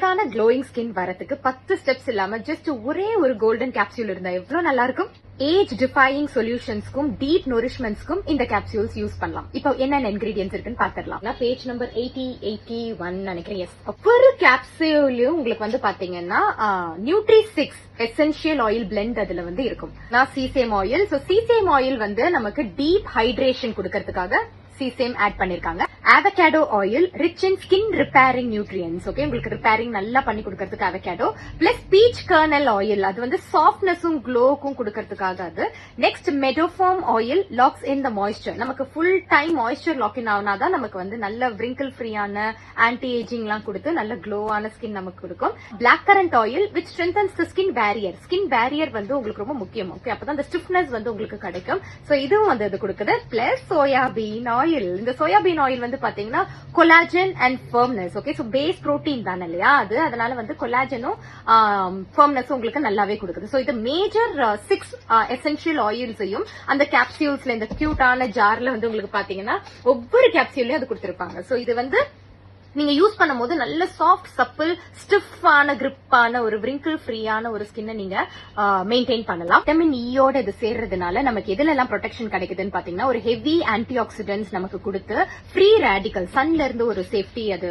சாஃப்டான glowing skin வரதுக்கு 10 steps இல்லாம ஜஸ்ட் ஒரே ஒரு கோல்டன் கேப்சூல் இருந்தா எவ்வளவு நல்லா இருக்கும். ஏஜ் டிஃபையிங் சொல்யூஷன்ஸ்க்கும் டீப் நொரிஷ்மெண்ட்ஸ்க்கும் இந்த கேப்சூல்ஸ் யூஸ் பண்ணலாம். இப்போ என்னென்ன இன்கிரீடியன்ஸ் இருக்குன்னு பாத்துடலாம். பேஜ் நம்பர் 8081 நினைக்கிறேன். எஸ், ஒவ்வொரு கேப்சூலையும் உங்களுக்கு வந்து பாத்தீங்கன்னா நியூட்ரி6 எசென்ஷியல் ஆயில் பிளெண்ட் அதுல வந்து இருக்கும். நான் sesame oil. So sesame oil வந்து நமக்கு டீப் ஹைட்ரேஷன் கொடுக்கறதுக்காக சீசேம் ஆட் பண்ணிருக்காங்க. Avocado oil rich in skin repairing nutrients. Okay, உங்களுக்கு ரிப்பேரிங் நல்லா பண்ணி கொடுக்கறதுக்கு avocado. Plus peach kernel oil, அது வந்து சாஃப்ட்னஸும் க்ளோக்கும் கொடுக்கறதுக்காக அது. Next meadowfoam oil locks in the moisture. நமக்கு full time moisture lock in ஆனாதான் நமக்கு வந்து நல்ல விரிங்கிள் ஃப்ரீயான ஆன்டி ஏஜிங் எல்லாம் கொடுத்து நல்ல க்ளோவான ஸ்கின் நமக்கு கொடுக்கும். Black currant oil which strengthens the skin barrier. Skin barrier வந்து உங்களுக்கு ரொம்ப முக்கியம். ஓகே, அப்பதான் அந்த ஸ்டிஃப்னஸ் வந்து உங்களுக்கு கிடைக்கும். சோ இதுவும் வந்து அது கொடுக்குது. Plus soybean oil. இந்த சோயாபீன் ஆயில் வந்து பாத்தீங்கன்னா collagen and firmness. Okay, so face protein தானே இல்லையா அது, அதனால வந்து கொலாஜனும் ஃபர்ம்னஸும் உங்களுக்கு நல்லாவே கொடுக்குது. சோ இது மேஜர் 6 எசென்ஷியல் ஆயில்ஸையும் அந்த கேப்சியூல்ஸ்ல இந்த கியூட்டான ஜார்ல வந்து உங்களுக்கு பாத்தீங்கன்னா ஒவ்வொரு கேப்சியூல்லையும் அது கொடுத்திருப்பாங்க. சோ இது வந்து நீங்க யூஸ் பண்ணும்போது நல்ல சாஃப்ட் சப்பிள் ஸ்டிஃபான கிரிப்பான ஒரு விரிங்கிள் ஃப்ரீயான ஒரு ஸ்கின்னை நீங்க மெயின்டைன் பண்ணலாம். விட்டமின் ஈயோட இது சேர்றதுனால நமக்கு எதுல எல்லாம் ப்ரொடெக்ஷன் கிடைக்குதுன்னு பாத்தீங்கன்னா ஒரு ஹெவி ஆன்டி ஆக்சிடென்ட்ஸ் நமக்கு கொடுத்து ஃப்ரீ ரேடிக்கல் சன்ல இருந்து ஒரு சேஃப்டி அது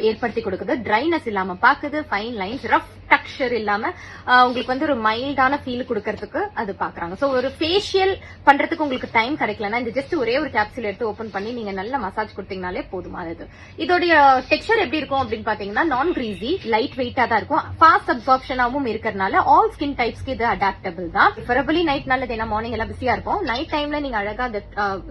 ஏற்படுத்தி கொடுக்குது. ட்ரைனஸ் இல்லாம பாக்குது, ஃபைன் லைன்ஸ், ரஃப் டெக்ஸ்சர் இல்லாம உங்களுக்கு வந்து ஒரு மைல்டான ஃபீல் கொடுக்கறதுக்கு அது பாக்குறாங்க. சோ ஒரு ஃபேஷியல் பண்றதுக்கு உங்களுக்கு டைம் கிடைக்கலன்னா இந்த ஜஸ்ட் ஒரே ஒரு கேப்சூல் எடுத்து ஓபன் பண்ணி நீங்க நல்ல மசாஜ் கொடுத்தீங்கனாலே போதுமானது. இதோடைய டெக்ஸ்சர் எப்படி இருக்கும் அப்படின்னு பாத்தீங்கன்னா நான் கிரீசி, லைட் வெயிட்டா தான் இருக்கும். ஃபாஸ்ட் அப்சார்ப்ஷனாவும் இருக்கிறதுனால ஆல் ஸ்கின் டைப்ஸ்க்கு இது அடாப்டபிள் தான். ப்ரிஃபரபிளி நைட் நல்லது, ஏன்னா மார்னிங் எல்லாம் பிஸியா இருக்கும். நைட் டைம்ல நீங்க அழகா அந்த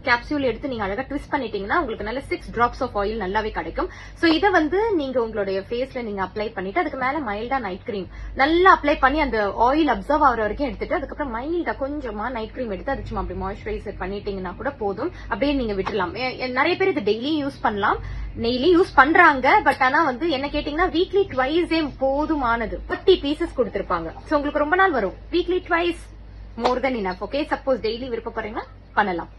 கேப்சூல் எடுத்து நீங்க அழகா ட்விஸ்ட் பண்ணிட்டீங்கன்னா உங்களுக்கு நல்ல 6 drops ஆஃப் ஆயில் நல்லாவே கிடைக்கும். சோ இதை வந்து நீங்க உங்களுடைய ஃபேஸ்ல நீங்க அப்ளை பண்ணிட்டு அதுக்கு மேல மைல்டா நைட் கிரீம் நல்லா அப்ளை பண்ணி அந்த ஆயில் அப்சர்வ் ஆகிற வரைக்கும் எடுத்துட்டு அதுக்கப்புறம் மைல்டா கொஞ்சமா நைட் கிரீம் எடுத்து அது சும்மா அப்படி மாய்ஸ்சரைசர் பண்ணிட்டீங்கன்னா கூட போதும். அப்படியே நீங்க விட்டுலாம். நிறைய பேர் இது டெய்லி யூஸ் பண்ணலாம், டெய்லி யூஸ் பண்றாங்க. பட் ஆனா வந்து என்ன கேட்டீங்கன்னா வீக்லி ட்வைஸே போதுமானது. 30 பீசஸ் கொடுத்திருப்பாங்க. சோ உங்களுக்கு ரொம்ப நாள் வரும். வீக்லி ட்வைஸ் மோர் தென் இனஃப். ஓகே, சப்போஸ் டெய்லி விருப்பப்படுறீங்கன்னா பண்ணலாம்.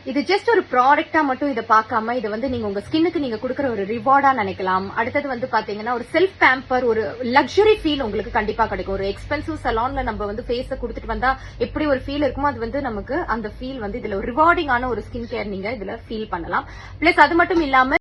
இது ஜஸ்ட் ஒரு ப்ராடக்டா மட்டும் இதை பார்க்காம இதை வந்து நீங்க உங்க ஸ்கின்னுக்கு நீங்க கொடுக்குற ஒரு ரிவார்டா நினைக்கலாம். அடுத்தது வந்து பாத்தீங்கன்னா ஒரு செல்ஃப் பேம்பர், ஒரு லக்ஸுரி ஃபீல் உங்களுக்கு கண்டிப்பா கிடைக்கும். ஒரு எக்ஸ்பென்சிவ் சலான்ல நம்ம வந்து ஃபேஸ கொடுத்துட்டு வந்தா எப்படி ஒரு ஃபீல் இருக்குமோ அது வந்து நமக்கு அந்த ஃபீல் வந்து இதுல ரிவார்டிங்கான ஒரு ஸ்கின் கேர் நீங்க இதுல ஃபீல் பண்ணலாம். பிளஸ் அது மட்டும் இல்லாம